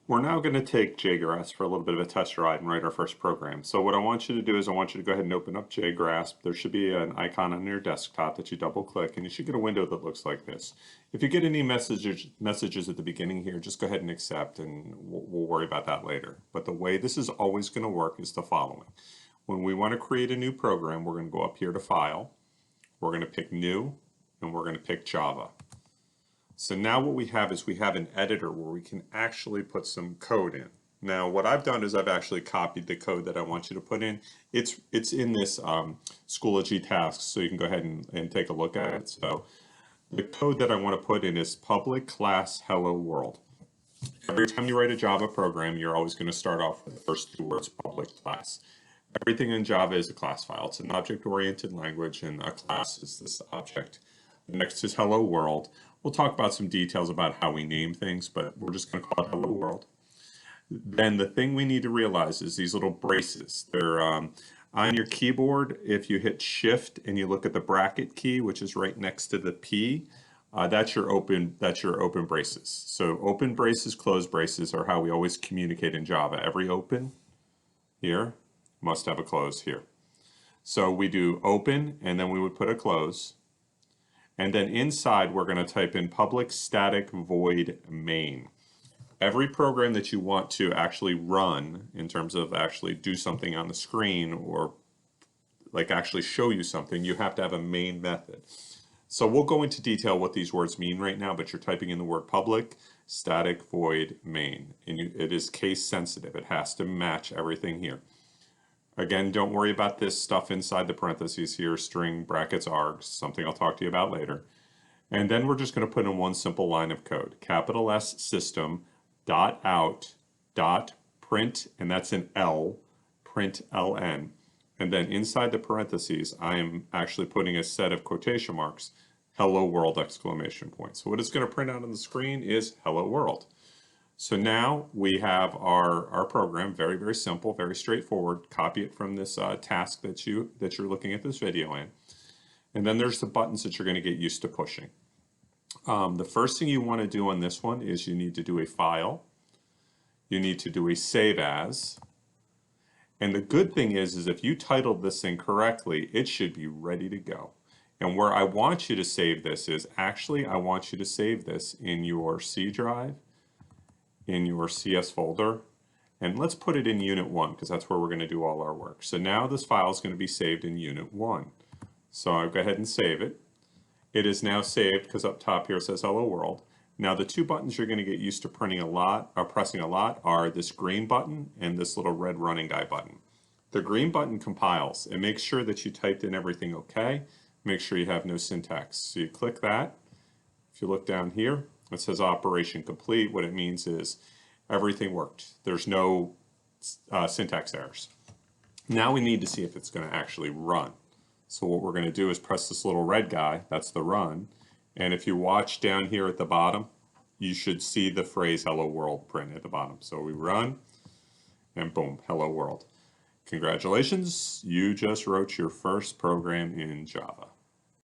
We're now going to take JGrasp for a little bit of a test ride and write our first program. So what I want you to do is I want you to go ahead and open up JGrasp. There should be an icon on your desktop that you double click and you should get a window that looks like this. If you get any messages at the beginning here, just go ahead and accept and we'll worry about that later. But the way this is always going to work is the following. When we want to create a new program, we're going to go up here to File, we're going to pick New, and we're going to pick Java. So now what we have is we have an editor where we can actually put some code in. Now what I've done is I've actually copied the code that I want you to put in. It's in this Schoology tasks, so you can go ahead and take a look at it. So the code that I want to put in is public class hello world. Every time you write a Java program, you're always going to start off with the first two words, public class. Everything in Java is a class file. It's an object-oriented language, and a class is this object. Next is hello world. We'll talk about some details about how we name things, but we're just going to call it hello world. Then the thing we need to realize is these little braces. They're on your keyboard. If you hit Shift and you look at the bracket key, which is right next to the P, that's your open braces. So open braces, closed braces are how we always communicate in Java. Every open here must have a close here. So we do open and then we would put a close. And then inside, we're going to type in public static void main. Every program that you want to actually run in terms of actually do something on the screen or like actually show you something, you have to have a main method. So we'll go into detail what these words mean right now, but you're typing in the word public static void main. And it is case sensitive. It has to match everything here. Again, don't worry about this stuff inside the parentheses here, string, brackets, args, something I'll talk to you about later. And then we're just going to put in one simple line of code, capital S system dot out dot print, and that's an L, print ln. And then inside the parentheses, I am actually putting a set of quotation marks, hello world exclamation point. So what it's going to print out on the screen is hello world. So now we have our program, very, very simple, very straightforward. Copy it from this task that you're looking at this video in. And then there's the buttons that you're going to get used to pushing. The first thing you want to do on this one is you need to do a file. You need to do a save as. And the good thing is if you titled this thing correctly, it should be ready to go. And where I want you to save this is actually I want you to save this in your C drive, in your CS folder, and let's put it in unit 1 because that's where we're going to do all our work. So now this file is going to be saved in unit 1. So I'll go ahead and save it. It is now saved because up top here it says hello world. Now the two buttons you're going to get used to pressing a lot are this green button and this little red running guy button. The green button compiles. It makes sure that you typed in everything okay. Make sure you have no syntax. So you click that. If you look down here, it says operation complete. What it means is everything worked. There's no syntax errors. Now we need to see if it's going to actually run. So what we're going to do is press this little red guy, that's the run. And if you watch down here at the bottom, you should see the phrase hello world print at the bottom. So we run and boom, hello world. Congratulations, you just wrote your first program in Java.